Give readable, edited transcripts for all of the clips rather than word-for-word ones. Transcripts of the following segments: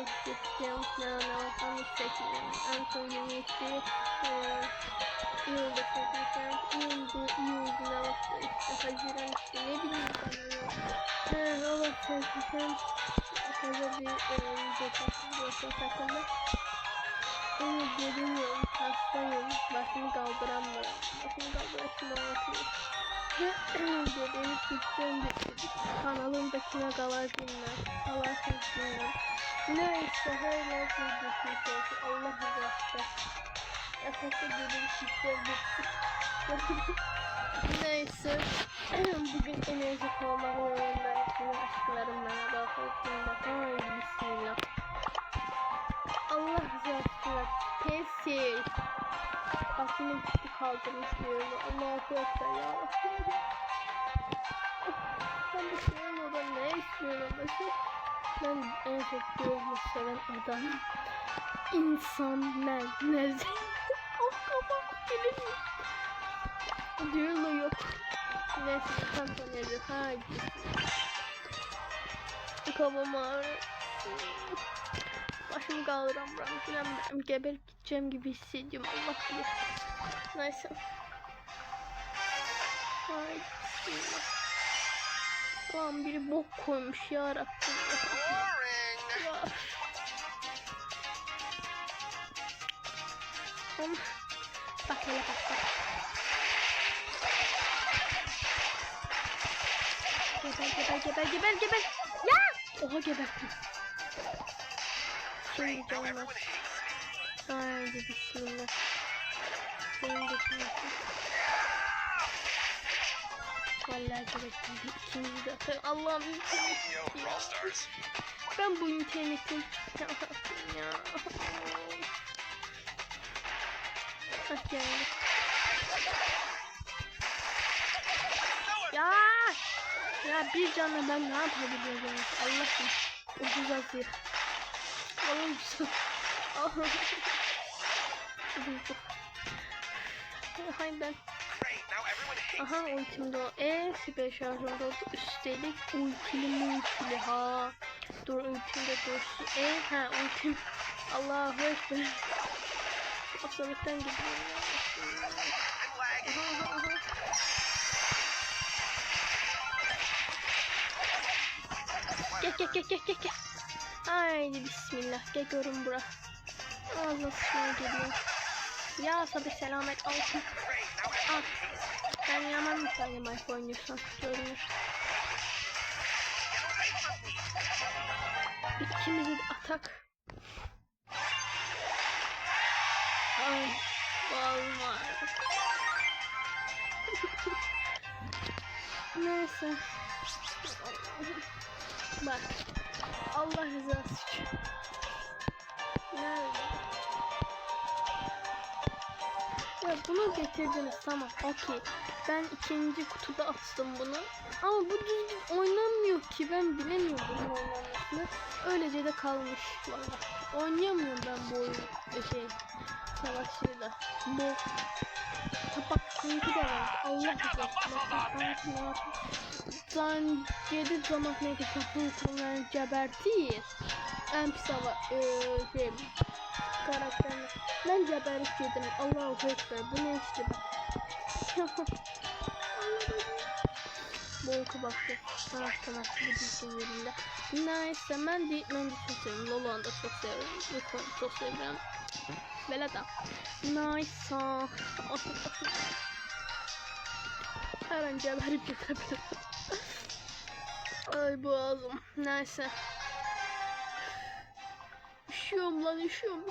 geçeceğim. Ne bakalım çekeceğim. En son 27 iyi oldu çekeceğim. İyi oldu ne vakti işte. Haziran işte ne bileyim ben onu. O vakti çekeceğim. Fazla bir video hakkında. Onu görünüyorum. Hastayım. Başımı kaldıramıyorum. Başımı kaldıramıyorum. Bebeğimi gideceğim dedik. Kanalımdakine kadar dinler. Allah'ın dinler. Neyse her neyse düşünsün. Allah razı olsun. Efekte bebeğimi gideceğim dedik. Neyse. Bugün enerjik olmak yolundayım. Şimdi aşklarımla da korktuğumda. Ay bismillah. Allah razı olsun. Pesil. Aklını gitti kaldırmış diyorum. Allah'a korksa ya. Ben de seviyorum da ne istiyorum da ben en çok görmek seven adam. İnsan nezih. Of kafam gelin. Diyorlar yok. Neyse tam tanıyacak. Haydi. Kafam ağrıyor. Başımı kaldıramıyorum. Ben geberip gideceğim gibi hissediyorum. Allah bilir. Neyse. Haydi. Bismillah. Lan biri bok koymuş ya Rabbim. Ya. Bak hele bak. Geber. Ya! Oha gebertim. Şimdi canlar. Haydi bismillah. Benim de şimdi. Vallahi gerektim. İkimizi de atarım. Allah'ım ben bu internetin ya. Hah geldi. Ya bir canla ben ne yapabiliyorum? Allah'ım. Ucuz azıyor. Allah'ım güzel. Haydi. Aha ultimde o. Süper şarjım doldu. Üstelik ultili ha. Dur ultimde dursun. Ultim. Allahu ekber. Hastalıktan gidiyorum. Aha. Gel. Haydi bismillah. Gel görün bura. Ağzına sıçmaya geliyor. Ya sabır selamet olsun. Al. Ben yaman mı sayayım oynuyorsan görünür. İkimizi de atak. Ay olmaz. Neyse. Bak. Allah rızası için. Nerede? Ya bunu getirdiniz tamam okey. Ben ikinci kutuda açtım bunu. Ama bu düzgün oynanmıyor ki ben bilemiyorum bunun oynanmasını. Öylece de kalmış valla. Oynayamıyorum ben bu oyunu savaşıyla. Bu kapakçıyı da var. Allah razı olsun. Yedi zaman neydi kapakçıları gebertir. En pis karakterini. Ben geberip yedim. Allahu ekber. Bu ne işte bak. Bolka baktı. Sanat bu dizisi yerinde. Neyse ben de çok seviyorum. Lolo'nu da çok seviyorum. Yukarı çok seviyorum. Böyle da. Neyse. Her an geberip yetebilirim. Ay boğazım. Neyse. Üşüyorum lan üşüyorum.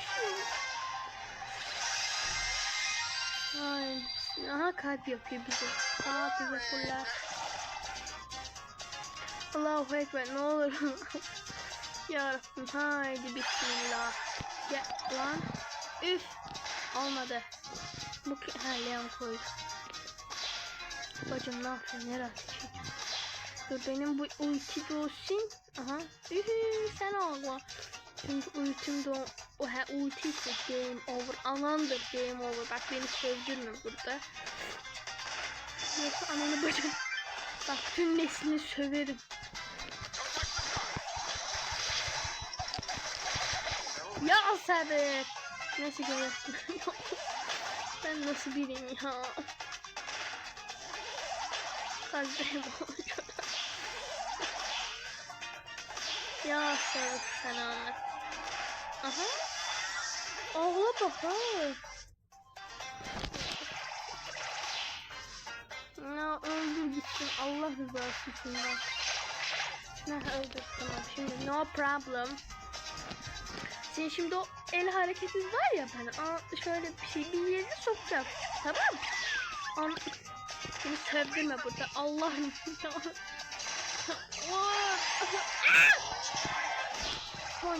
Ay. Aha kalp yapıyor bize. Bize fuller. Allahu ekber ne olur. Ya Rabbim haydi bismillah. Gel lan. Üf. Olmadı. Bu Leon koydu. Bacım ne yapıyorsun? Ne rahat çekiyor. Dur benim bu ulti dolsun. Aha. Sen olma. Çünkü ultim de ulti ise game over. Anandır game over. Bak beni sevdirme burada. Yoksa ananı bacım. Bak tüm neslini söverim. Ya Sabit. Neyse gel. Ben nasıl biriyim ya. Kalbim olacak. Ya Sabit sen anlat. Aha. Ağla bak ha. Ya öldür gitsin Allah rızası için bak. Ne öldür tamam şimdi no problem. Senin şimdi o el hareketiniz var ya ben şöyle bir şey bir yerine sokacağım tamam. Seni sevdirme burada Allah'ım.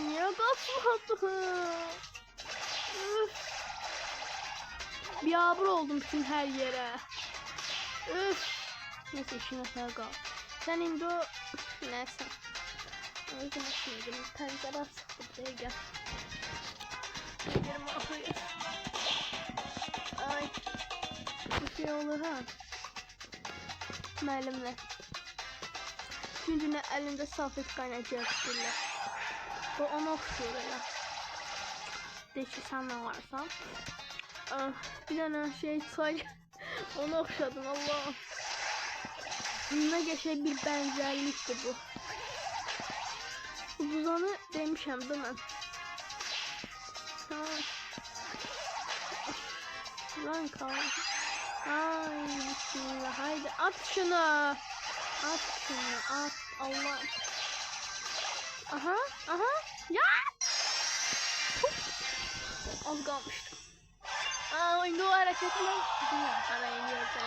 Niye kaçmadı? Bir yağmur oldum bütün her yere. Üf. Neyse işine kal. Sen indi o... Neyse. O yüzden açmayacağım. Pencere sıktı buraya gel. Penceremi ağrıyor. Ay. Bir şey olur ha. Müəllimlə. Çünkü elinde salfet kaynayacak bile. Bu ona oxşuyur elə. Deyək ki sən nə varsan. Bir tane şey say. Ona oxşadım Allah. Buna geçen bir benzerlikti bu. Bu buzanı demişəm değil mi? Tamam. Lan kal. Ay bismillah haydi at şunu. At şunu at Allah. Aha aha ya. Az kalmıştı. Ay bu hareketler. Bana iniyor sen.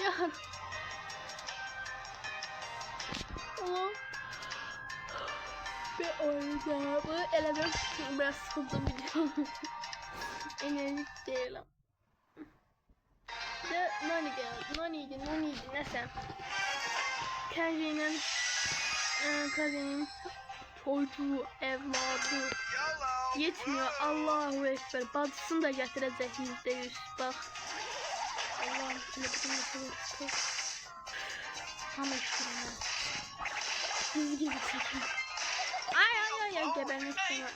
Ya. Allah. Ve orada bu eleme biraz sıkıldım biliyorum. Enerjik değilim. De nani geldi, naniydi, neyse. Kendi'nin kazenin çocuğu, evladı yetmiyor. Allahu Ekber. Bacısını da getirecek %100. Bak. Allah'ım ne bütün tam eşkırına. Hızlı gibi çekin. Ay gebermek istemem.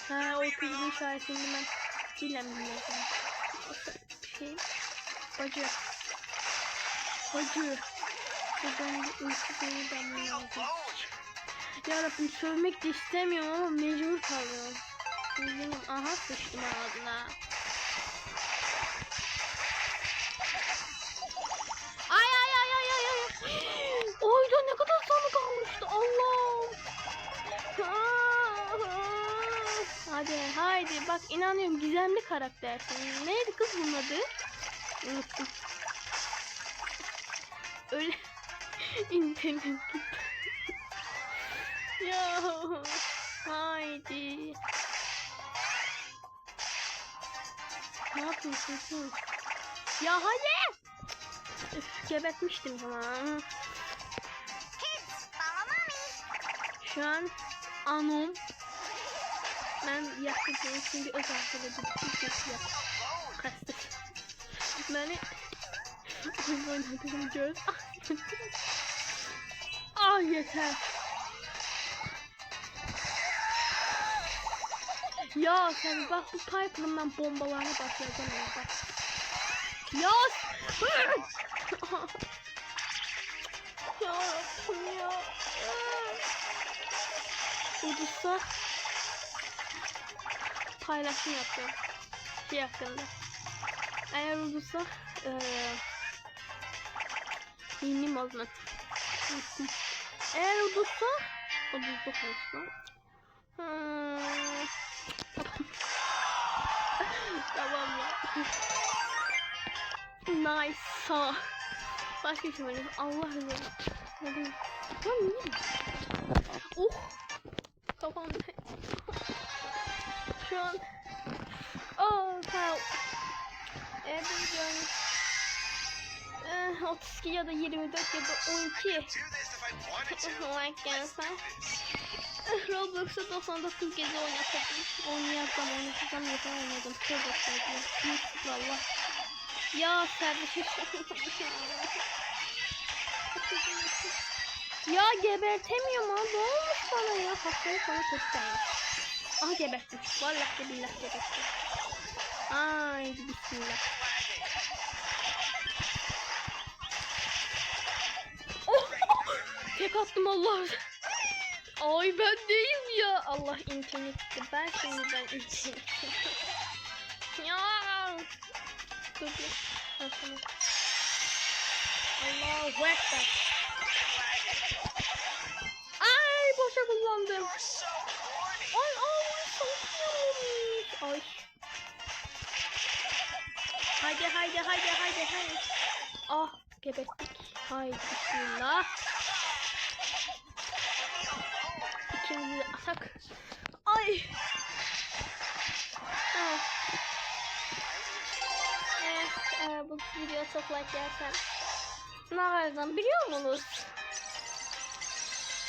Ha o kızın şarkını ben bilemiyorum. Bir şey. Bacı. Ben de uykusunu damlayacağım. Yarabbim sövmek de istemiyorum ama mecbur kalıyorum. Aha sıçtım ağzına. Ay. Oyda ne kadar sanı kalmıştı Allah'ım. Haydi bak inanıyorum gizemli karaktersin. Neydi kız bunun adı? Unuttum. Öyle internet gitti. Ya haydi. Ne yapıyorsun? Ya hadi. Üf, gebetmiştim tamam. Şu an anım. Ben yaklaşık şimdi özel bir şey yap. Kastık. Beni oyun oynadım göz. Yeter. Ya sen bak bu pipe'ından bombalarına başlayacağım ya bak. Ya. Ya. Udursa paylaşım yapıyorum. Şey hakkında. Eğer udursa yenim olmaz. Eğer udursa udursa olsun. Tamam ya. Nice. Başka bir şey var. Allah razı olsun. Oh. Kafam şu an. Tamam. Evet. 32 ya da 24 ya da 12. Roblox'ta 99 gece oynayacağım yeter oynadım. Çok başladım. Valla. Ya kardeşim. Ya gebertemiyorum ha. Ne olmuş bana ya? Hastalık bana kötü gelmiş. Aha geberttim. Vallahi de billah geberttim. Ay bismillah. Oh! Tek attım Allah. Ay ben değilim ya. Allah internetti. Ben internet. Ya. Dur bir. Allahu Ekber. Ay boşa kullandım. Ay ay ay. Haydi. Ah gebettik. Haydi bismillah. İkimizi atak. Ay. Evet, bu video çok like gelsen ne yapardım biliyor musunuz?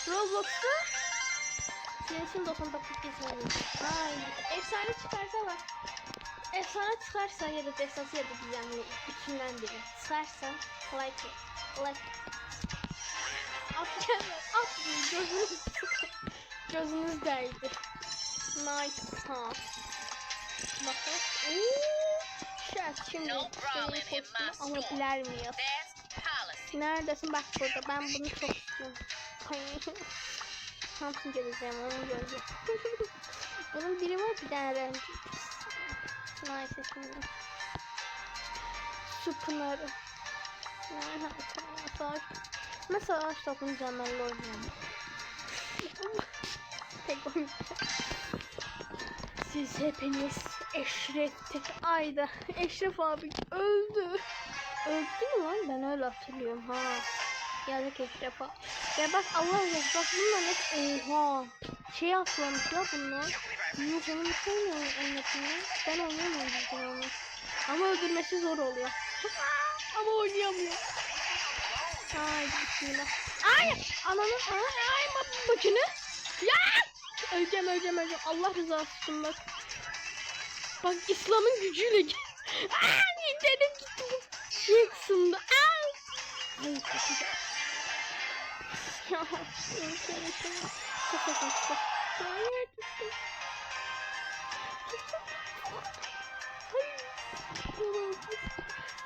Roblox'ta Silensin 99 geçelim. Hayır. Efsane çıkarsa bak. Efsane çıkarsa ya da destansı ya da düzenli üçünden biri çıkarsa like at gözünüz değdi. Nice ha. Bakın. Şimdi ama biler miyiz? Neredesin? Bak burada. Ben bunu çok istiyorum. Samsun geleceğim onu göreceğim. Bunun biri var bir tane ben. Neyse şimdi. Su pınarı. Savaş. Ben savaş topun canlarla oynuyorum. Tek oynayacağım. Siz hepiniz Eşref Ayda. Eşref abi öldü. Öldü mü lan? Ben öyle hatırlıyorum ha. Yazık Eşref abi. Ya bak Allah Allah bak bunlar hep oha. Şey atlamış ya bunlar. Yok onun bir şey mi oynatıyor? Ben oynayamıyorum onu. Ama öldürmesi zor oluyor. Ama oynayamıyor. Ay bismillah. Ay ananın ay bacını. Ya! Öleceğim. Allah rızası için bak. Bak İslam'ın gücüyle gel. Ay internet gitti bu şey kısımda. Ay. Ay kaçacağım. Ya internetim. Çok. Hayır tuttum.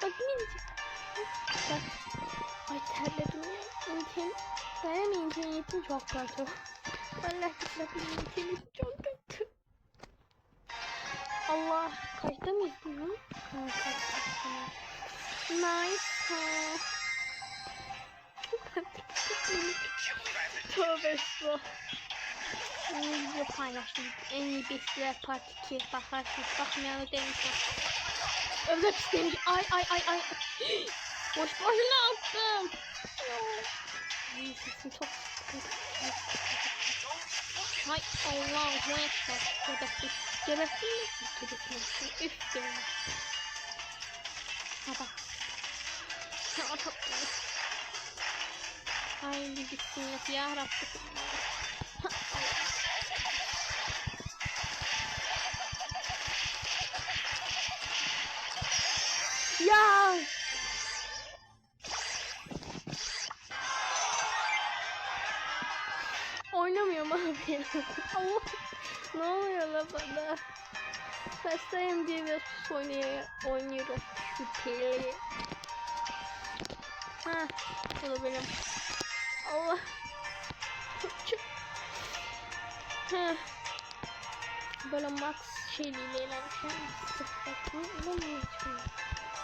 Bak minicik. Bak. Ay terledim ya. Benim internetim çok kötü. Vallahi internetim çok kötü. Allah kaçta mı izliyorum? Nice. Tövbe estağfurullah. Video paylaştım. En iyi besler part 2. Bakarsınız. Bakmayanı demişler. Öyle pislemiş. Ay. Boş boşuna attım. Ay sesim çok sıkıntı. Hay Allah'u ekber. Gebettin mi? Gebettin. Üf gebettin. Ha bak. Haydi bismillah ya Rabbi. Ya. Oynamıyorum abi. Allah. Ne oluyor la bana? Hastayım diye biraz sus oynuyorum. Şüpheli. Ha, bu da benim. Allah. Ha. Böyle max şeyliyle eğlenmişim.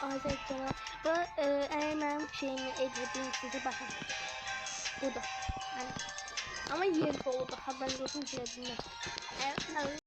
Azerbaycan. Bu eğlen şeyini edildiğim size bakın. Bu da. Yani. Ama yer dolu da haberiniz olsun diye bilmem. Evet.